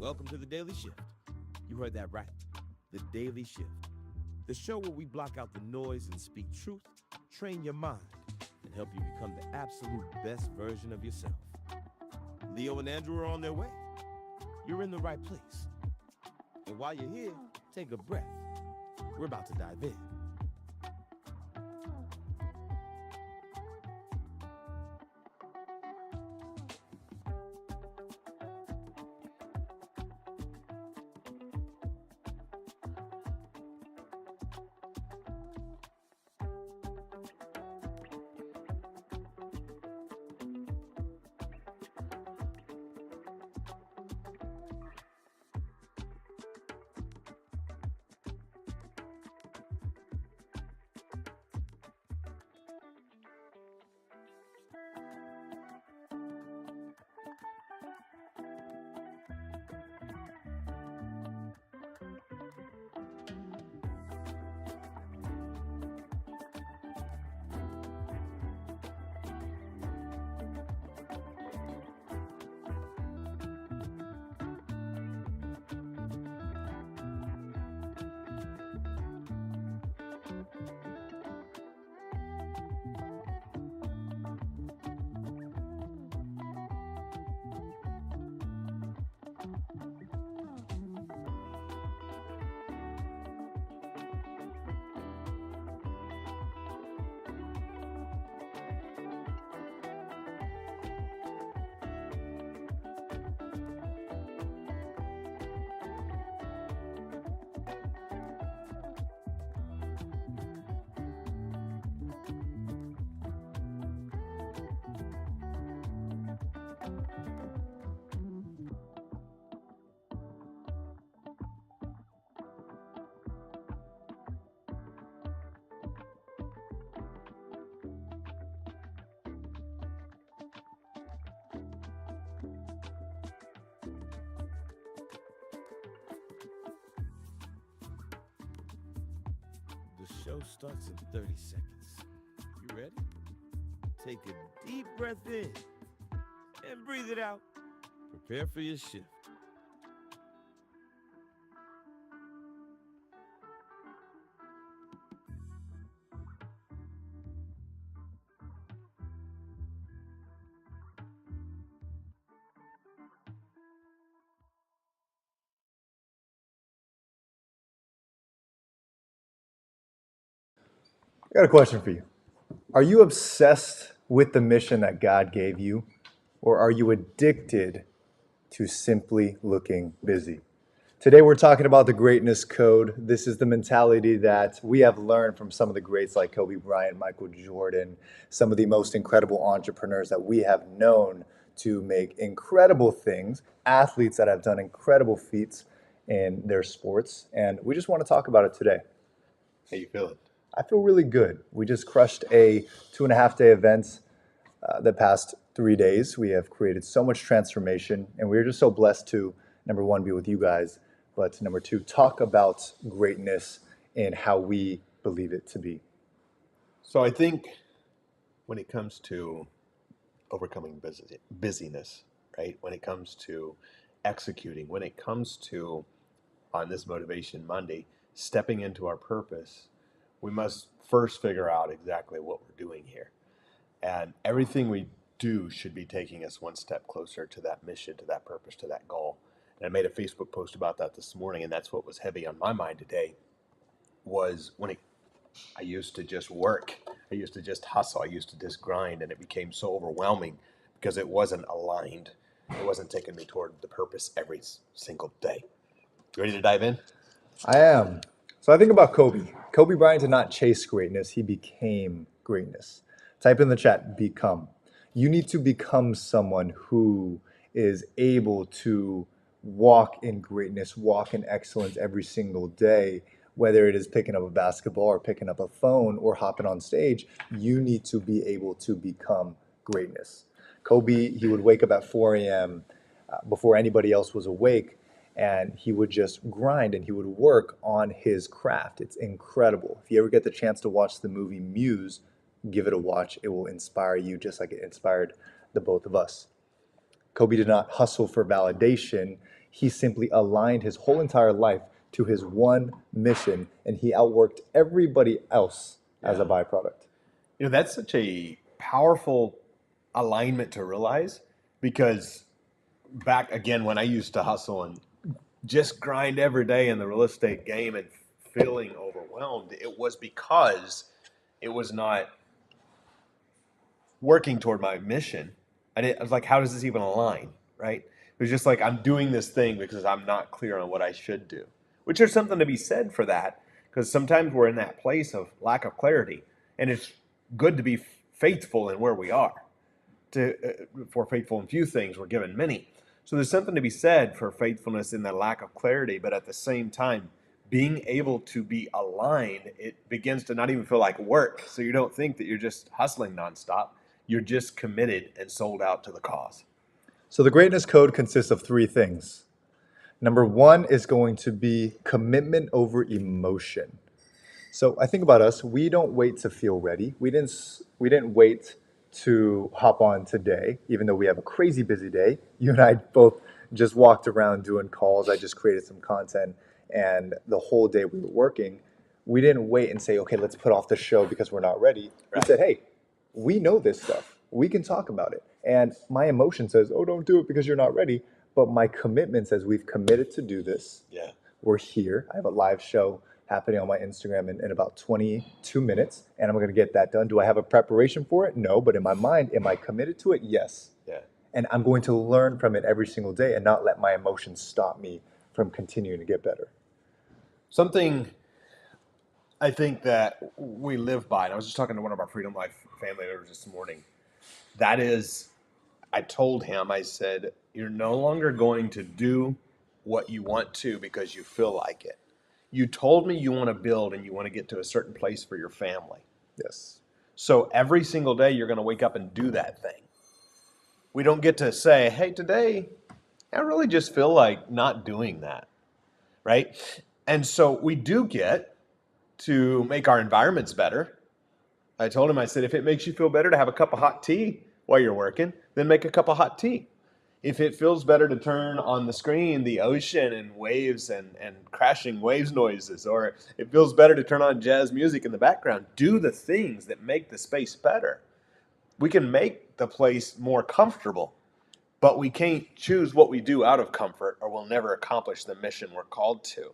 Welcome to the Daily Shift. You heard that right. The Daily Shift. The show where we block out the noise and speak truth, train your mind, and help you become the absolute best version of yourself. Leo and Andrew are on their way. You're in the right place. And while you're here, take a breath. We're about to dive in. The show starts in 30 seconds. You ready? Take a deep breath in and breathe it out. Prepare for your shift. I got a question for you. Are you obsessed with the mission that God gave you, or are you addicted to simply looking busy? Today we're talking about the greatness code. This is the mentality that we have learned from some of the greats like Kobe Bryant, Michael Jordan, some of the most incredible entrepreneurs that we have known to make incredible things, athletes that have done incredible feats in their sports. And we just want to talk about it today. How you feeling? I feel really good. We just crushed a 2.5-day event the past 3 days. We have created so much transformation, and we're just so blessed to, number one, be with you guys, but number two, talk about greatness and how we believe it to be. So I think when it comes to overcoming busyness, right? When it comes to executing, when it comes to on this Motivation Monday, stepping into our purpose, we must first figure out exactly what we're doing here. And everything we do should be taking us one step closer to that mission, to that purpose, to that goal. And I made a Facebook post about that this morning, and that's what was heavy on my mind today was I used to just work. I used to just hustle. I used to just grind, and it became so overwhelming because it wasn't aligned. It wasn't taking me toward the purpose every single day. You ready to dive in? I am. So I think about Kobe. Kobe Bryant did not chase greatness, he became greatness. Type in the chat, become. You need to become someone who is able to walk in greatness, walk in excellence every single day, whether it is picking up a basketball or picking up a phone or hopping on stage. You need to be able to become greatness. Kobe, he would wake up at 4 a.m. Before anybody else was awake, and he would just grind and he would work on his craft. It's incredible. If you ever get the chance to watch the movie Muse, give it a watch. It will inspire you just like it inspired the both of us. Kobe did not hustle for validation. He simply aligned his whole entire life to his one mission, and he outworked everybody else as a Yeah. byproduct. That's such a powerful alignment to realize, because back again when I used to hustle and just grind every day in the real estate game and feeling overwhelmed, it was because it was not working toward my mission. I was like, how does this even align? Right? It was just like, I'm doing this thing because I'm not clear on what I should do, which there's something to be said for that, because sometimes we're in that place of lack of clarity, and it's good to be faithful in where we are. If we're faithful in few things, we're given many. So there's something to be said for faithfulness in that lack of clarity, but at the same time, being able to be aligned, it begins to not even feel like work. So you don't think that you're just hustling nonstop. You're just committed and sold out to the cause. So the greatness code consists of three things. Number one is going to be commitment over emotion. So I think about us, we don't wait to feel ready. We didn't wait to hop on today, even though we have a crazy busy day. You and I both just walked around doing calls. I just created some content, and the whole day we were working. We didn't wait and say, okay, let's put off the show because we're not ready. We said, hey, we know this stuff. We can talk about it. And my emotion says, oh, don't do it because you're not ready. But my commitment says, we've committed to do this. Yeah. We're here. I have a live show happening on my Instagram in about 22 minutes, and I'm going to get that done. Do I have a preparation for it? No, but in my mind, am I committed to it? Yes. Yeah. And I'm going to learn from it every single day and not let my emotions stop me from continuing to get better. Something I think that we live by, and I was just talking to one of our Freedom Life family members this morning. That is, I told him, I said, you're no longer going to do what you want to because you feel like it. You told me you want to build and you want to get to a certain place for your family. Yes. So every single day you're going to wake up and do that thing. We don't get to say, hey, today I really just feel like not doing that, right? And so we do get to make our environments better. I told him, I said, if it makes you feel better to have a cup of hot tea while you're working, then make a cup of hot tea. If it feels better to turn on the screen the ocean and waves and crashing waves noises, or it feels better to turn on jazz music in the background, do the things that make the space better. We can make the place more comfortable, but we can't choose what we do out of comfort, or we'll never accomplish the mission we're called to.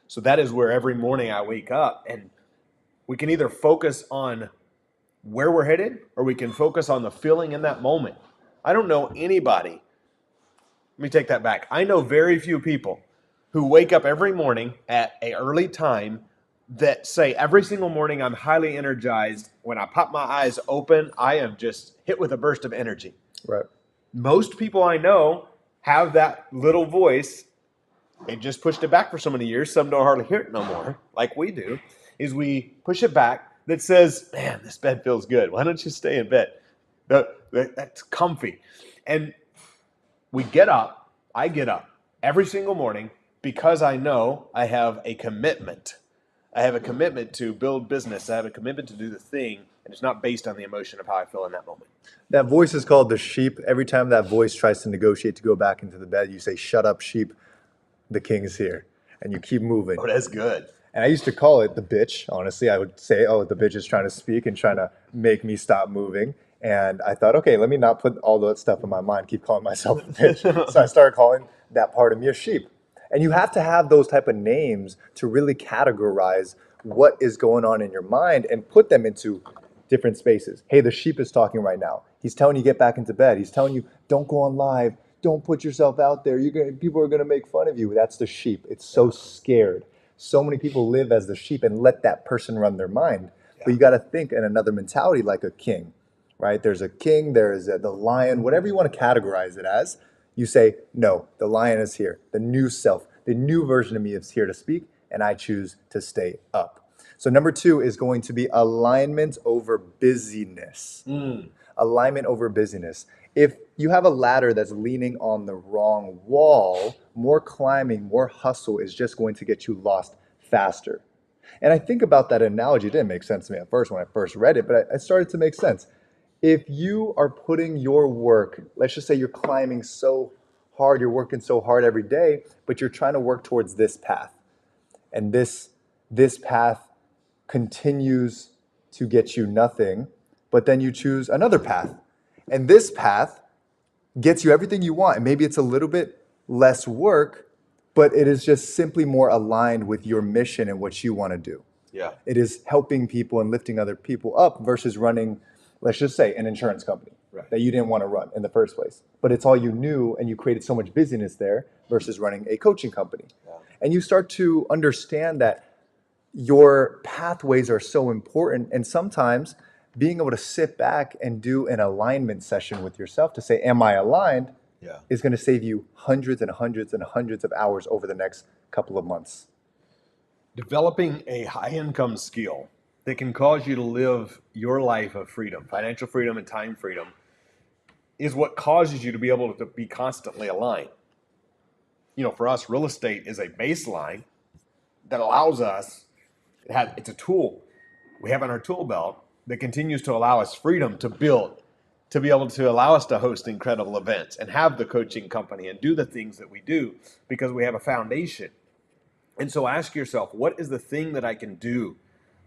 So that is where every morning I wake up, and we can either focus on where we're headed, or we can focus on the feeling in that moment. I don't know anybody. Let me take that back. I know very few people who wake up every morning at an early time that say every single morning I'm highly energized. When I pop my eyes open, I am just hit with a burst of energy. Right. Most people I know have that little voice. They just pushed it back for so many years. Some don't hardly hear it no more, like we do, is we push it back that says, man, this bed feels good. Why don't you stay in bed? That's comfy. And we get up, I get up every single morning because I know I have a commitment. I have a commitment to build business. I have a commitment to do the thing, and it's not based on the emotion of how I feel in that moment. That voice is called the sheep. Every time that voice tries to negotiate to go back into the bed, you say, shut up, sheep. The king is here. And you keep moving. Oh, that's good. And I used to call it the bitch. Honestly, I would say, oh, the bitch is trying to speak and trying to make me stop moving. And I thought, okay, let me not put all that stuff in my mind, keep calling myself a bitch. So I started calling that part of me a sheep. And you have to have those type of names to really categorize what is going on in your mind and put them into different spaces. Hey, the sheep is talking right now. He's telling you get back into bed. He's telling you don't go on live. Don't put yourself out there. People are going to make fun of you. That's the sheep. It's so scared. So many people live as the sheep and let that person run their mind. Yeah. But you got to think in another mentality like a king, right? There's a king, there's the lion, whatever you want to categorize it as. You say, no, the lion is here. The new self, the new version of me is here to speak, and I choose to stay up. So number 2 is going to be alignment over busyness. Alignment over busyness. If you have a ladder that's leaning on the wrong wall, more climbing, more hustle is just going to get you lost faster. And I think about that analogy. It didn't make sense to me at first when I first read it, but it started to make sense. If you are putting your work, let's just say you're climbing so hard, you're working so hard every day, but you're trying to work towards this path. And this path continues to get you nothing, but then you choose another path. And this path gets you everything you want. And maybe it's a little bit less work, but it is just simply more aligned with your mission and what you want to do. Yeah. It is helping people and lifting other people up versus running, let's just say, an insurance company that you didn't want to run in the first place. But it's all you knew, and you created so much busyness there versus running a coaching company. Yeah. And you start to understand that your pathways are so important. And sometimes being able to sit back and do an alignment session with yourself to say, am I aligned? Yeah. Is going to save you hundreds and hundreds and hundreds of hours over the next couple of months. Developing a high income skill that can cause you to live your life of freedom, financial freedom and time freedom, is what causes you to be able to be constantly aligned. You know, for us, real estate is a baseline that allows us, it's a tool we have in our tool belt that continues to allow us freedom to build, to be able to allow us to host incredible events and have the coaching company and do the things that we do because we have a foundation. And so ask yourself, what is the thing that I can do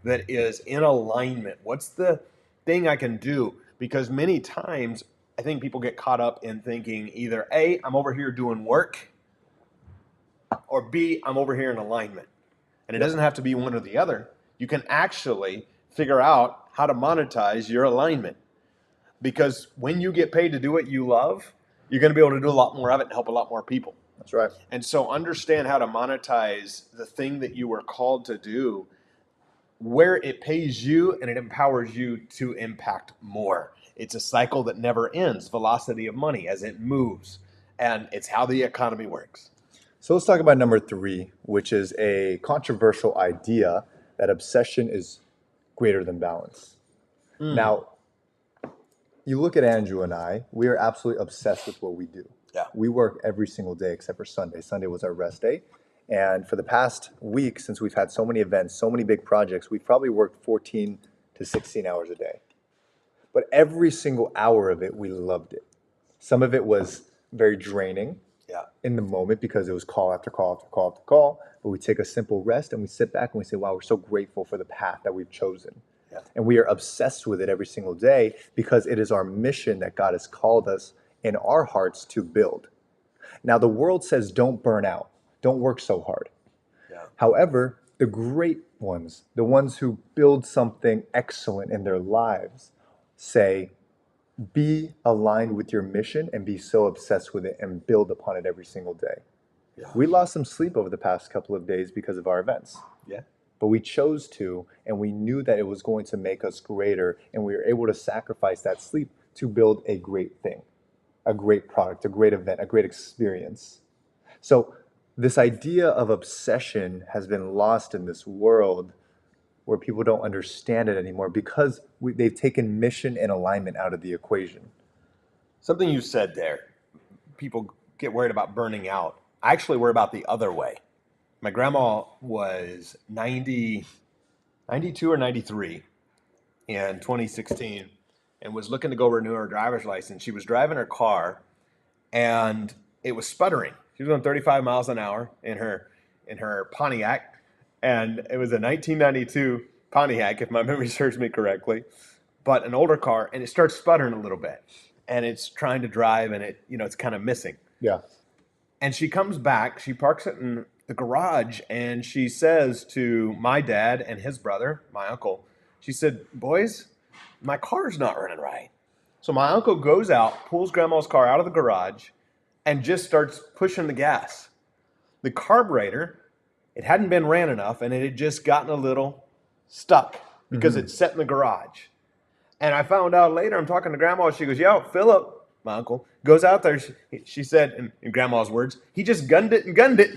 that is in alignment? What's the thing I can do? Because many times I think people get caught up in thinking either A, I'm over here doing work, or B, I'm over here in alignment. And it doesn't have to be one or the other. You can actually figure out how to monetize your alignment. Because when you get paid to do what you love, you're going to be able to do a lot more of it and help a lot more people. That's right. And so understand how to monetize the thing that you were called to do, where it pays you and it empowers you to impact more. It's a cycle that never ends, velocity of money as it moves. And it's how the economy works. So let's talk about number 3, which is a controversial idea that obsession is greater than balance. Now, you look at Andrew and I, we are absolutely obsessed with what we do. Yeah. We work every single day except for Sunday. Sunday was our rest day. And for the past week, since we've had so many events, so many big projects, we've probably worked 14 to 16 hours a day. But every single hour of it, we loved it. Some of it was very draining in the moment because it was call after call after call after call. But we take a simple rest and we sit back and we say, wow, we're so grateful for the path that we've chosen. Yeah. And we are obsessed with it every single day because it is our mission that God has called us in our hearts to build. Now, the world says don't burn out. Don't work so hard. Yeah. However, the great ones, the ones who build something excellent in their lives, say, be aligned with your mission and be so obsessed with it and build upon it every single day. Yeah. We lost some sleep over the past couple of days because of our events. Yeah. But we chose to, and we knew that it was going to make us greater, and we were able to sacrifice that sleep to build a great thing, a great product, a great event, a great experience. So this idea of obsession has been lost in this world where people don't understand it anymore because they've taken mission and alignment out of the equation. Something you said there, people get worried about burning out. I actually worry about the other way. My grandma was 92 or 93 in 2016 and was looking to go renew her driver's license. She was driving her car and it was sputtering. She was going 35 miles an hour in her Pontiac, and it was a 1992 Pontiac, if my memory serves me correctly, but an older car, and it starts sputtering a little bit, and it's trying to drive, and it's kind of missing. Yeah. And she comes back, she parks it in the garage, and she says to my dad and his brother, my uncle, she said, boys, my car's not running right. So my uncle goes out, pulls grandma's car out of the garage, and just starts pushing the gas. The carburetor, it hadn't been ran enough, and it had just gotten a little stuck because it's set in the garage. And I found out later, I'm talking to grandma, she goes, yo, Philip, my uncle, goes out there. She said, in grandma's words, he just gunned it and gunned it.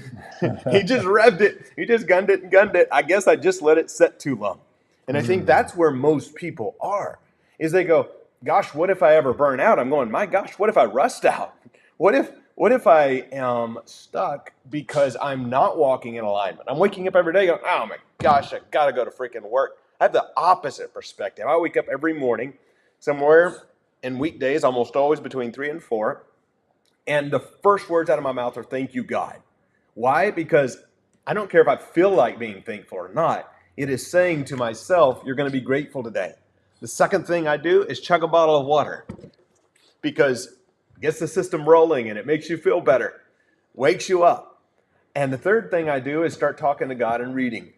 He just revved it. He just gunned it and gunned it. I guess I just let it set too long. And I think that's where most people are, is they go, gosh, what if I ever burn out? I'm going, my gosh, what if I rust out? What if I am stuck because I'm not walking in alignment? I'm waking up every day going, oh my gosh, I got to go to freaking work. I have the opposite perspective. I wake up every morning somewhere in weekdays, almost always between 3 and 4. And the first words out of my mouth are, thank you, God. Why? Because I don't care if I feel like being thankful or not. It is saying to myself, you're going to be grateful today. The second thing I do is chug a bottle of water because it gets the system rolling and it makes you feel better, wakes you up. And the third thing I do is start talking to God and reading.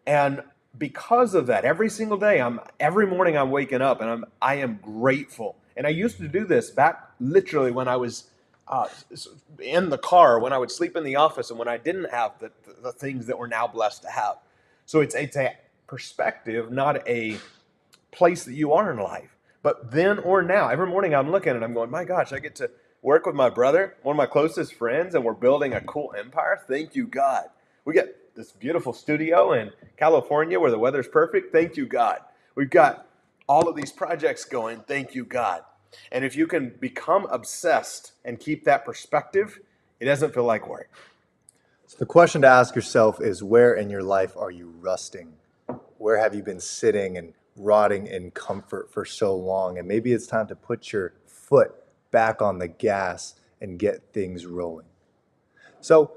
And because of that, every single day, every morning I'm waking up and I am grateful. And I used to do this back literally when I was in the car, when I would sleep in the office, and when I didn't have the things that we're now blessed to have. So it's a perspective, not a place that you are in life. But then or now, every morning I'm looking and I'm going, my gosh, I get to work with my brother, one of my closest friends, and we're building a cool empire. Thank you, God. We get this beautiful studio in California where the weather's perfect. Thank you, God. We've got all of these projects going. Thank you, God. And if you can become obsessed and keep that perspective, it doesn't feel like work. So the question to ask yourself is, where in your life are you rusting? Where have you been sitting and rotting in comfort for so long? And maybe it's time to put your foot back on the gas and get things rolling. So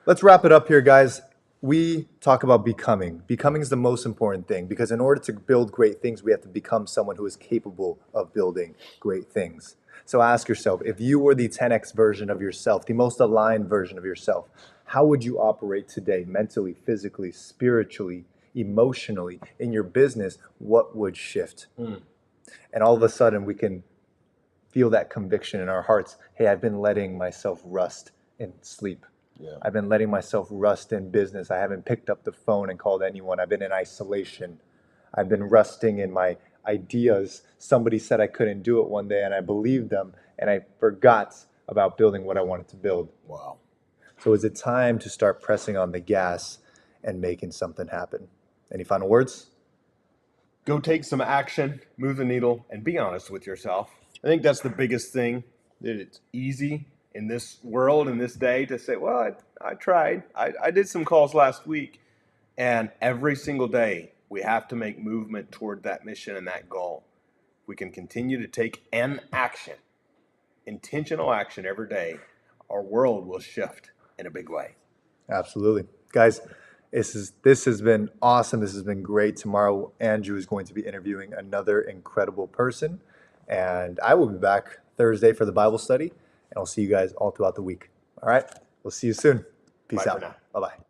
let's wrap it up here, guys. We talk about becoming. Becoming is the most important thing, because in order to build great things, we have to become someone who is capable of building great things. So ask yourself, if you were the 10x version of yourself, the most aligned version of yourself, how would you operate today, mentally, physically, spiritually, emotionally, in your business? What would shift? And all of a sudden we can feel that conviction in our hearts. Hey, I've been letting myself rust in sleep. Yeah. I've been letting myself rust in business. I haven't picked up the phone and called anyone. I've been in isolation. I've been rusting in my ideas. Somebody said I couldn't do it one day and I believed them and I forgot about building what I wanted to build. Wow. So is it time to start pressing on the gas and making something happen? Any final words? Go take some action, move the needle, and be honest with yourself. I think that's the biggest thing, that it's easy in this world, in this day, to say, well, I tried. I did some calls last week. And every single day, we have to make movement toward that mission and that goal. We can continue to take an action, intentional action every day. Our world will shift in a big way. Absolutely. Guys, this has been awesome. This has been great. Tomorrow, Andrew is going to be interviewing another incredible person. And I will be back Thursday for the Bible study. And I'll see you guys all throughout the week. All right? We'll see you soon. Peace out. Bye for now. Bye-bye.